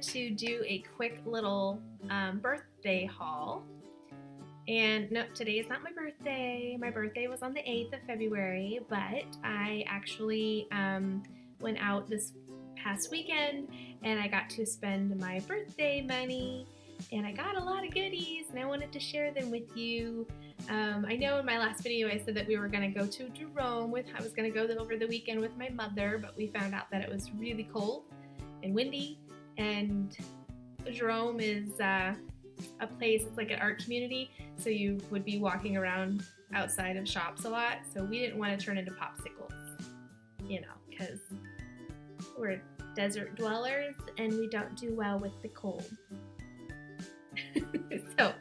to do a quick little birthday haul. And no, today is not my birthday. My birthday was on the 8th of February, but I actually went out this past weekend and I got to spend my birthday money and I got a lot of goodies and I wanted to share them with you. I know in my last video I said that we were going to go to Jerome I was going to go over the weekend with my mother, but we found out that it was really cold and windy, and Jerome is a place, it's like an art community, so you would be walking around outside of shops a lot, so we didn't want to turn into popsicles, you know, because we're desert dwellers and we don't do well with the cold. So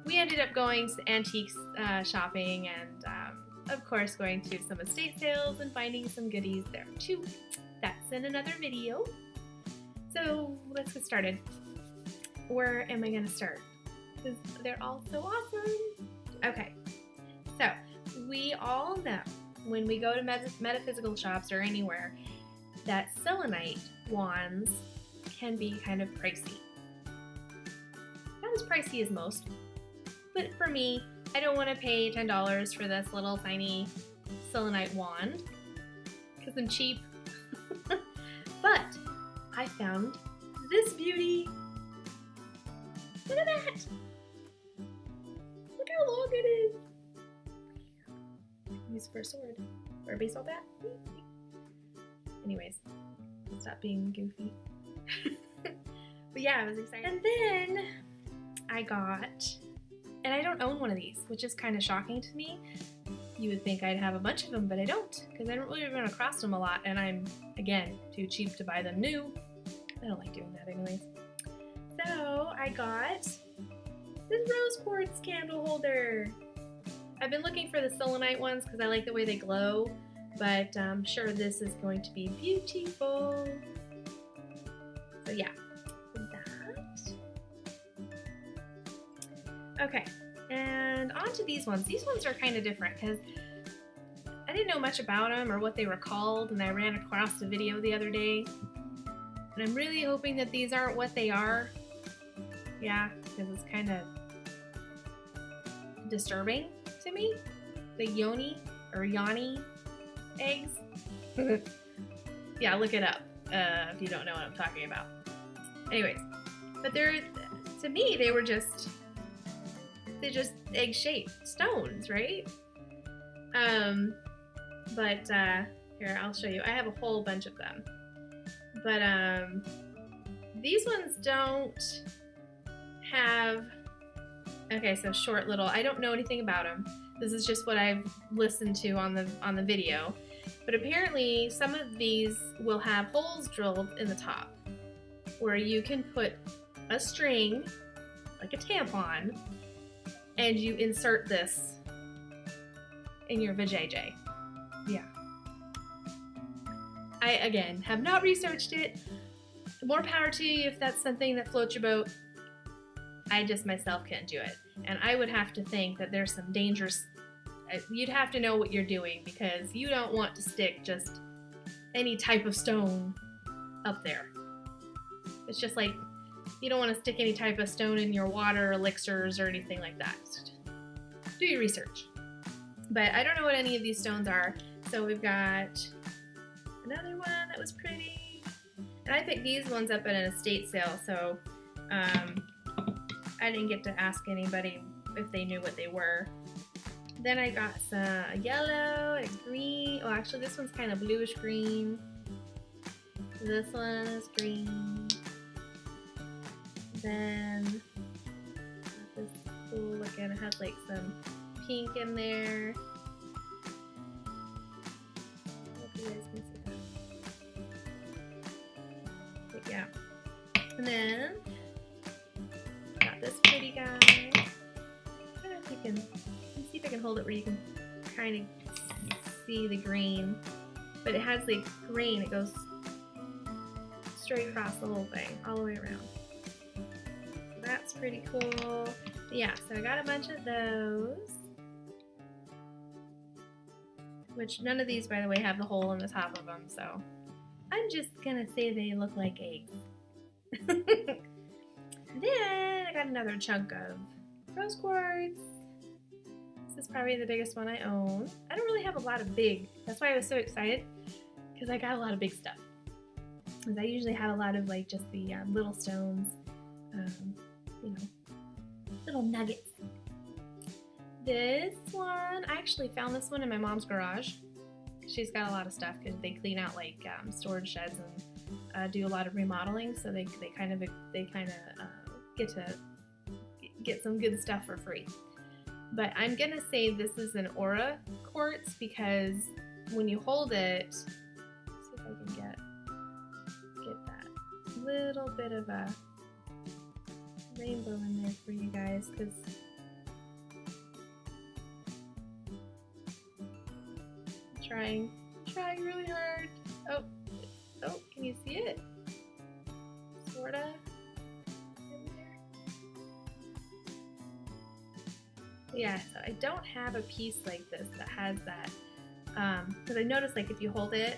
we ended up going to antiques shopping and of course going to some estate sales and finding some goodies there too. That's in another video. So let's get started. Where am I going to start? Because they're all so awesome. Okay, so we all know when we go to metaphysical shops or anywhere that selenite wands can be kind of pricey. Not as pricey as most, but for me, I don't want to pay $10 for this little tiny selenite wand because I'm cheap. But I found this beauty. Look at that! Look how long it is! Use for a sword. Or a baseball bat. Anyways, stop being goofy. But yeah, I was excited. And then I got, and I don't own one of these, which is kind of shocking to me. You would think I'd have a bunch of them, but I don't, because I don't really run across them a lot, and I'm, again, too cheap to buy them new. I don't like doing that anyways. So I got this rose quartz candle holder. I've been looking for the selenite ones because I like the way they glow, but I'm sure this is going to be beautiful. So yeah, that. Okay, and on to these ones. These ones are kind of different because I didn't know much about them or what they were called, and I ran across the video the other day. And I'm really hoping that these aren't what they are. Yeah, because it's kind of disturbing to me. The yoni or yoni eggs. Yeah, look it up if you don't know what I'm talking about. Anyways, but to me, they're just egg-shaped stones, right? But here, I'll show you. I have a whole bunch of them. But these ones don't have, okay, so short little, I don't know anything about them. This is just what I've listened to on the video. But apparently some of these will have holes drilled in the top where you can put a string, like a tampon, and you insert this in your vajayjay. Yeah. I, again, have not researched it. More power to you if that's something that floats your boat. I just myself can't do it. And I would have to think that there's some dangers. You'd have to know what you're doing because you don't want to stick just any type of stone up there. It's just like you don't want to stick any type of stone in your water, elixirs, or anything like that. Do your research. But I don't know what any of these stones are. So we've got another one that was pretty. And I picked these ones up at an estate sale, so I didn't get to ask anybody if they knew what they were. Then I got some yellow and green. Oh, actually this one's kind of bluish green. This one is green. Then this cool looking, it has like some pink in there. I hope you guys can see that. But yeah. And then got this pretty guy. I don't know if you can, let's see if I can hold it where you can kind of see the green. But it has like green, it goes straight across the whole thing, all the way around. So that's pretty cool. Yeah, so I got a bunch of those. Which none of these, by the way, have the hole in the top of them, so I'm just gonna say they look like eggs. Then I got another chunk of rose quartz. This is probably the biggest one I own. I don't really have a lot of big. That's why I was so excited, because I got a lot of big stuff. Because I usually have a lot of like just the little stones, you know, little nuggets. This one, I actually found this one in my mom's garage. She's got a lot of stuff because they clean out like storage sheds and do a lot of remodeling, so they kind of get to get some good stuff for free. But I'm gonna say this is an aura quartz because when you hold it, let's see if I can get that little bit of a rainbow in there for you guys, because I'm trying really hard. Oh, can you see it? Sorta. Yeah, so I don't have a piece like this that has that, because I noticed like if you hold it,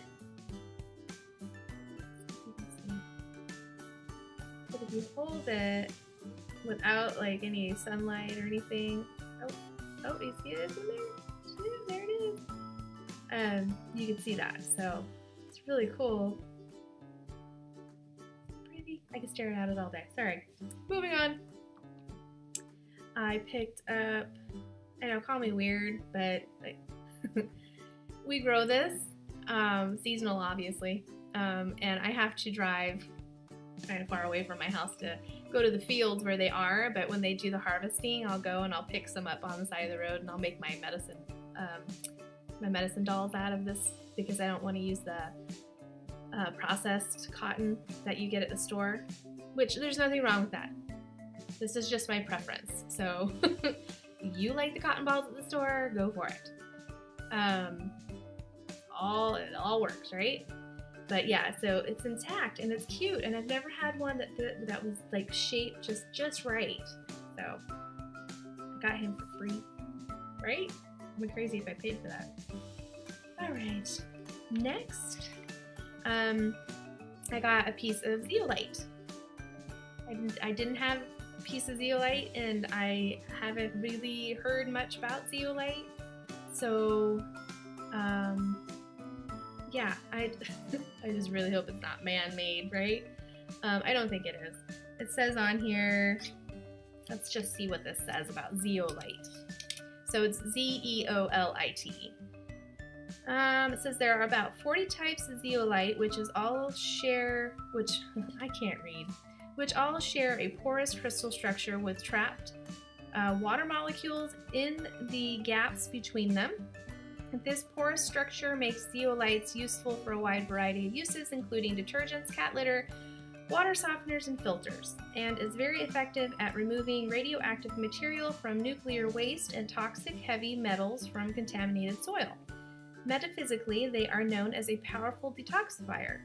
but if you hold it without like any sunlight or anything, oh, you see it in there? There it is. You can see that, so it's really cool. Pretty. I can stare at it all day. Sorry. Moving on. I picked up, I know, call me weird, but like, we grow this, seasonal obviously, and I have to drive kind of far away from my house to go to the fields where they are, but when they do the harvesting, I'll go and I'll pick some up on the side of the road and I'll make my medicine dolls out of this, because I don't want to use the processed cotton that you get at the store, which there's nothing wrong with that. This is just my preference. So you like the cotton balls at the store, go for it. It all works, right? But yeah, so it's intact and it's cute, and I've never had one that was like shaped just right. So I got him for free, right? I'd be crazy if I paid for that. All right, next, I got a piece of zeolite. I didn't have a piece of zeolite, and I haven't really heard much about zeolite. So, yeah, I just really hope it's not man-made, right? I don't think it is. It says on here, let's just see what this says about zeolite. So it's Z-E-O-L-I-T. It says there are about 40 types of zeolite, which all share a porous crystal structure with trapped water molecules in the gaps between them. This porous structure makes zeolites useful for a wide variety of uses, including detergents, cat litter, water softeners, and filters, and is very effective at removing radioactive material from nuclear waste and toxic heavy metals from contaminated soil. Metaphysically, they are known as a powerful detoxifier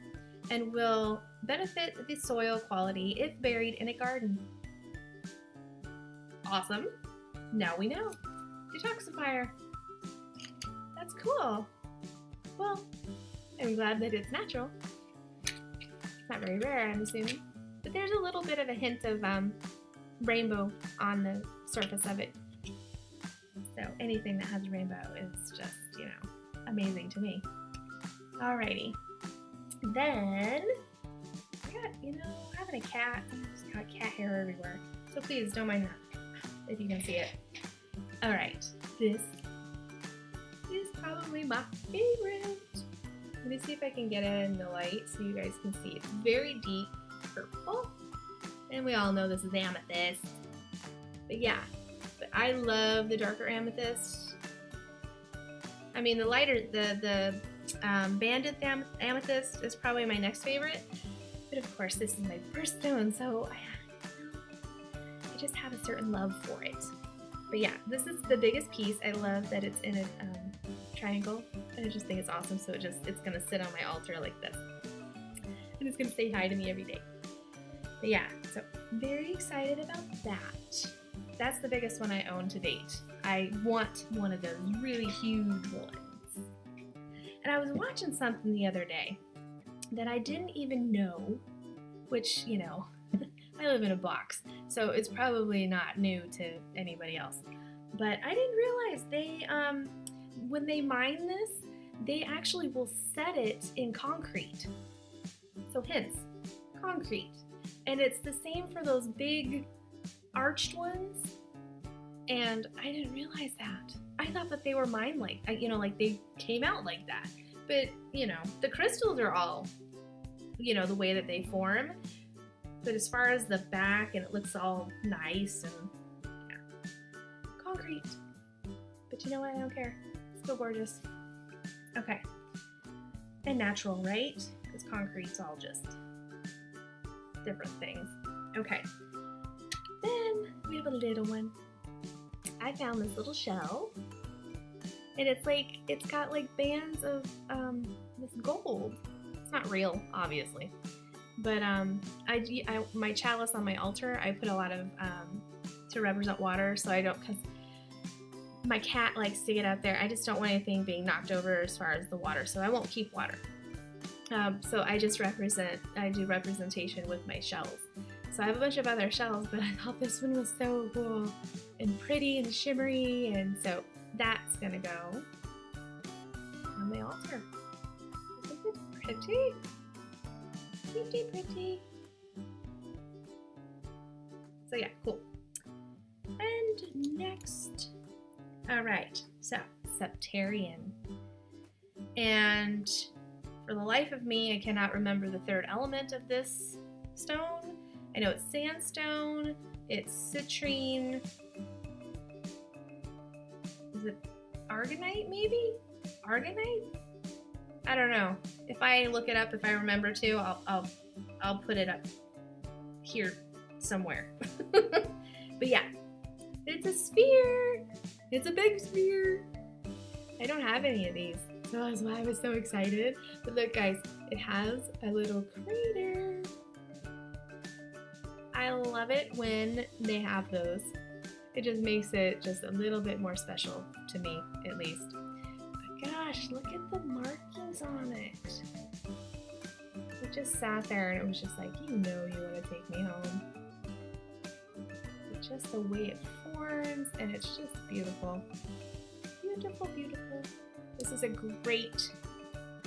and will benefit the soil quality if buried in a garden. Awesome. Now we know. Detoxifier. That's cool. Well, I'm glad that it's natural. It's not very rare, I'm assuming. But there's a little bit of a hint of rainbow on the surface of it. So anything that has a rainbow is just, amazing to me. Alrighty. Then, I got, having a cat, I just got cat hair everywhere. So please don't mind that, if you can see it. Alright, this is probably my favorite. Let me see if I can get it in the light so you guys can see. It's very deep purple, and we all know this is amethyst. But yeah, I love the darker amethyst. I mean, the lighter, the banded amethyst is probably my next favorite. But of course, this is my birthstone, so I just have a certain love for it. But yeah, this is the biggest piece. I love that it's in a triangle, and I just think it's awesome. So it's gonna sit on my altar like this, and it's gonna say hi to me every day. But yeah, so very excited about that. That's the biggest one I own to date. I want one of those really huge ones. And I was watching something the other day that I didn't even know, which, live in a box, so it's probably not new to anybody else. But I didn't realize they, when they mine this, they actually will set it in concrete. So hence, concrete. And it's the same for those big arched ones. And I didn't realize that. I thought that they were mined like, you know, like they came out like that. But, you know, the crystals are all, you know, the way that they form. But as far as the back, and it looks all nice and, yeah, concrete. But you know what? I don't care. It's still gorgeous. Okay. And natural, right? Because concrete's all just different things. Okay. Then we have a little one. I found this little shell. And it's like, it's got like bands of this gold. It's not real, obviously. But my chalice on my altar, I put a lot of, to represent water, so I don't, because my cat likes to get out there. I just don't want anything being knocked over as far as the water, so I won't keep water. So I just I do representation with my shells. So I have a bunch of other shells, but I thought this one was so cool and pretty and shimmery, and so that's gonna go on my altar. Isn't it pretty? Pretty, pretty. So yeah, cool. And next, all right, so Septarian. And for the life of me, I cannot remember the third element of this stone. I know it's sandstone, it's citrine. Is it aragonite, maybe? Aragonite? I don't know. If I look it up, if I remember to, I'll put it up here somewhere. But yeah, it's a sphere. It's a big sphere. I don't have any of these, so that's why I was so excited. But look, guys, it has a little crater. I love it when they have those. It just makes it just a little bit more special to me, at least. But gosh, look at the markings on it. It just sat there and it was just like, you know you want to take me home. But just the way it forms, and it's just beautiful. Beautiful, beautiful. This is a great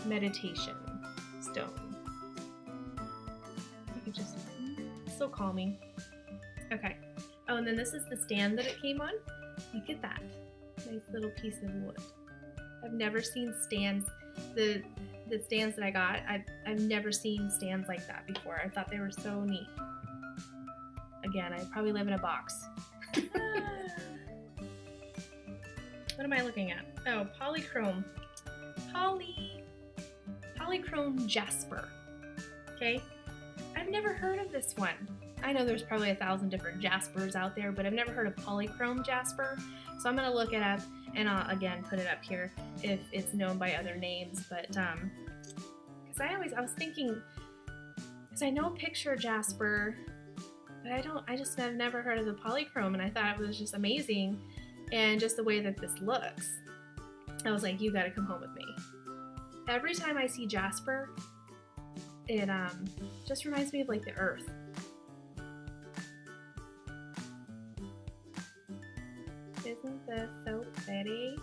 meditation stone. You can just, so calming. Okay. Oh, and then this is the stand that it came on. Look at that. Nice little piece of wood. I've never seen stands, the stands that I got, I've never seen stands like that before. I thought they were so neat. Again, I probably live in a box. What am I looking at? Oh, polychrome. Polychrome jasper. Okay? I've never heard of this one. I know there's probably 1,000 different jaspers out there, but I've never heard of polychrome jasper. So I'm gonna look it up, and I'll again put it up here if it's known by other names. But because I was thinking, because I know picture jasper, but I've never heard of the polychrome, and I thought it was just amazing, and just the way that this looks. I was like, you gotta come home with me. Every time I see jasper, it just reminds me of like the earth. Isn't this so pretty?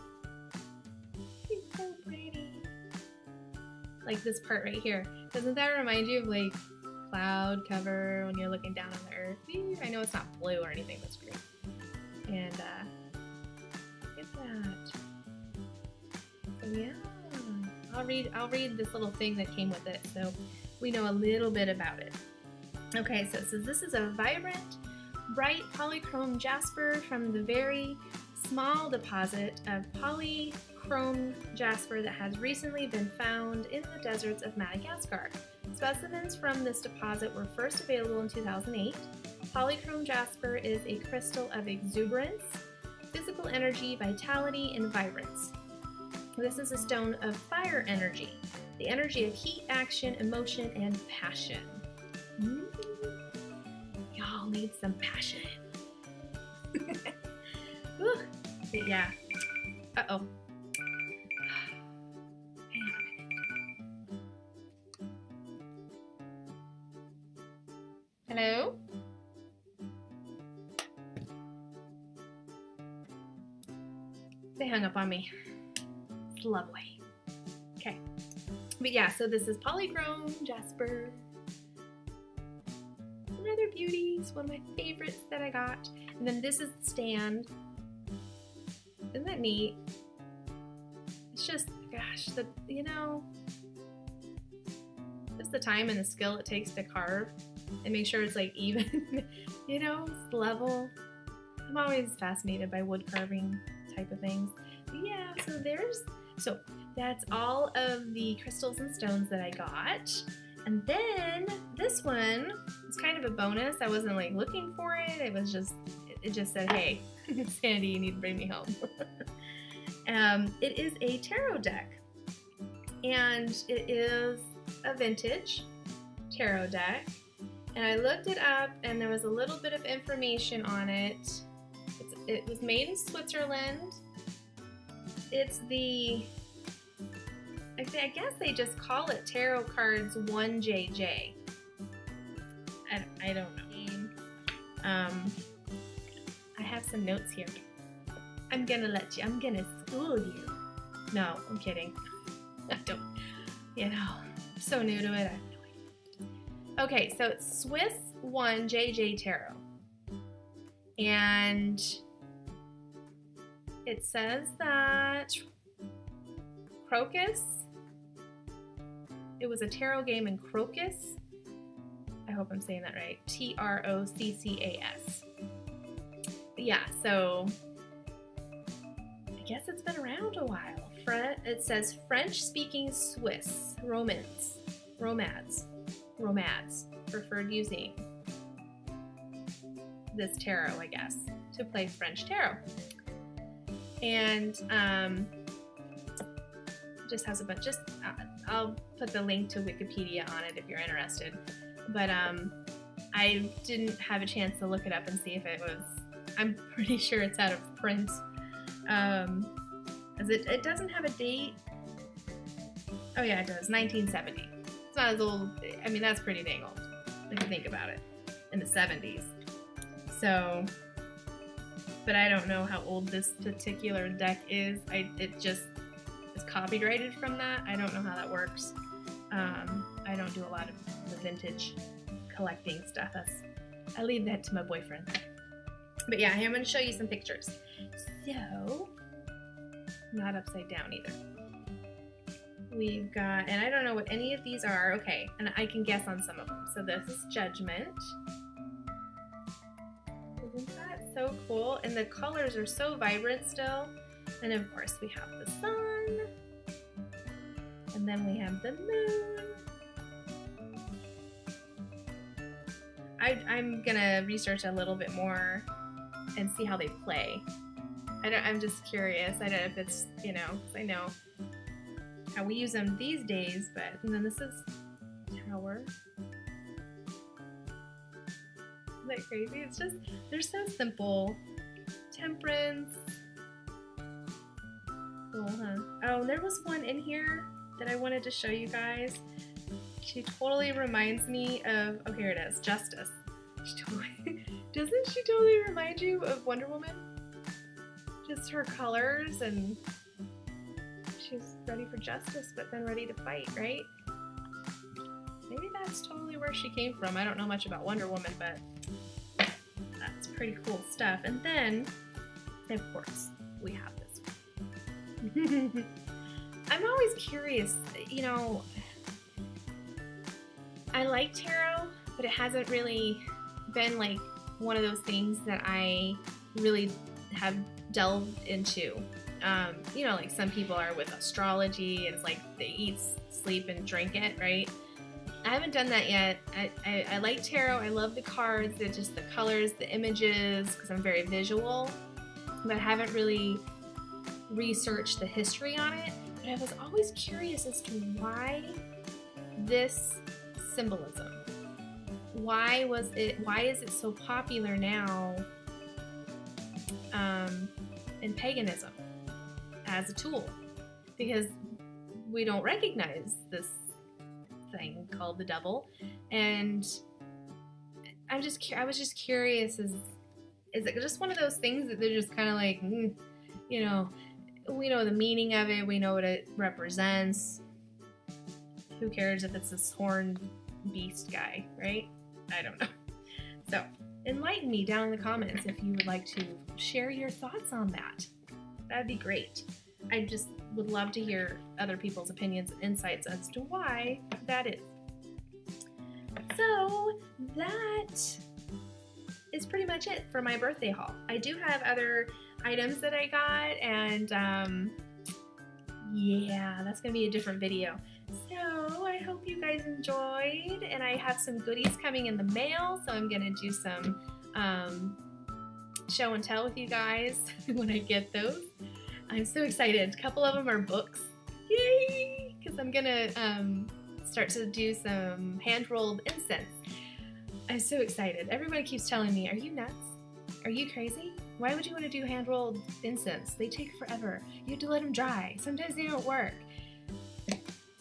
It's so pretty. Like this part right here. Doesn't that remind you of like cloud cover when you're looking down on the earth? I know it's not blue or anything, that's great. And look at that. So yeah. I'll read this little thing that came with it so we know a little bit about it. Okay, so it says this is a vibrant, bright polychrome jasper from the very small deposit of polychrome jasper that has recently been found in the deserts of Madagascar. Specimens from this deposit were first available in 2008. Polychrome jasper is a crystal of exuberance, physical energy, vitality, and vibrance. This is a stone of fire energy, the energy of heat, action, emotion, and passion. Y'all need some passion. But yeah. Uh-oh. Hang on a minute. Hello? They hung up on me. It's lovely. Okay. But yeah, so this is polychrome jasper. Another beauties, one of my favorites that I got. And then this is the stand. Isn't that neat? It's just, gosh, just the time and the skill it takes to carve and make sure it's like even, it's level. I'm always fascinated by wood carving type of things. But yeah, so that's all of the crystals and stones that I got. And then this one is kind of a bonus. I wasn't like looking for it. It just said, hey, Sandy, you need to bring me home. It is a tarot deck, and it is a vintage tarot deck. And I looked it up, and there was a little bit of information on it. It was made in Switzerland. It's I guess they just call it Tarot Cards 1JJ. I don't know. I have some notes here. I'm gonna school you. No, I'm kidding. I don't, I'm so new to it. I have no idea. Okay, so it's Swiss 1JJ Tarot. And it says that Crocus, it was a tarot game in Crocus. I hope I'm saying that right. Troccas. Yeah, so I guess it's been around a while. It says French-speaking Swiss Romads preferred using this tarot, I guess, to play French tarot. And just has a bunch. I'll put the link to Wikipedia on it if you're interested. But I didn't have a chance to look it up and see if it was. I'm pretty sure it's out of print. As it doesn't have a date. Oh yeah, it does. 1970. It's not as old. I mean, that's pretty dang old if you think about it. In the 70s. So, but I don't know how old this particular deck is. It just is copyrighted from that. I don't know how that works. I don't do a lot of the vintage collecting stuff. I leave that to my boyfriend. But yeah, I'm going to show you some pictures. So, not upside down either. We've got, and I don't know what any of these are. Okay, and I can guess on some of them. So this is Judgment. Isn't that so cool? And the colors are so vibrant still. And of course we have the sun. And then we have the moon. I'm gonna research a little bit more and see how they play. I'm just curious. I don't know if it's, I know how we use them these days, but, and then this is Tower. Isn't that crazy? It's just, they're so simple. Temperance. Cool, huh? Oh, there was one in here that I wanted to show you guys. She totally reminds me of, oh, here it is, Justice. Doesn't she totally remind you of Wonder Woman? Just her colors, and she's ready for justice, but then ready to fight, right? Maybe that's totally where she came from. I don't know much about Wonder Woman, but that's pretty cool stuff. And then, of course, we have this one. I'm always curious, I like tarot, but it hasn't really been like one of those things that I really have delved into. Like some people are with astrology, and it's like they eat, sleep, and drink it, right? I haven't done that yet. I like tarot. I love the cards. They're just the colors, the images, because I'm very visual. But I haven't really researched the history on it. But I was always curious as to why this symbolism. Why is it so popular now in paganism as a tool? Because we don't recognize this thing called the devil, and I was just curious, is it just one of those things that they're just kind of like, we know the meaning of it. We know what it represents. Who cares if it's this horned beast guy, right? I don't know. So enlighten me down in the comments if you would like to share your thoughts on that. That'd be great. I just would love to hear other people's opinions and insights as to why that is. So that is pretty much it for my birthday haul. I do have other items that I got, and yeah, that's gonna be a different video. So I hope you guys enjoyed, and I have some goodies coming in the mail, so I'm gonna do some show and tell with you guys when I get those. I'm so excited. A couple of them are books. Yay! Because I'm gonna start to do some hand-rolled incense. I'm so excited. Everybody keeps telling me, are you nuts? Are you crazy? Why would you want to do hand-rolled incense? They take forever. You have to let them dry. Sometimes they don't work.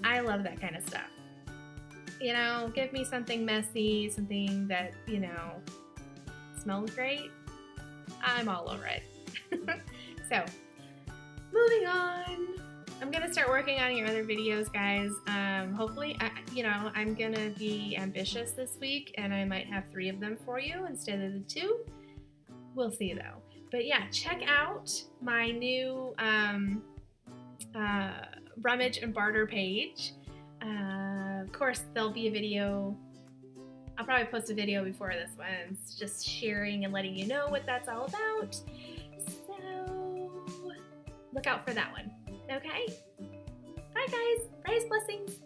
I love that kind of stuff. You know, give me something messy, something that, you know, smells great. I'm all over it. So, moving on. I'm gonna start working on your other videos, guys. Hopefully, you know, I'm gonna be ambitious this week, and I might have 3 of them for you instead of the 2. We'll see, though. But yeah, check out my new rummage and barter page. Of course, there'll be a video. I'll probably post a video before this one. It's just sharing and letting you know what that's all about. So look out for that one. Okay? Bye, guys. Brightest blessings.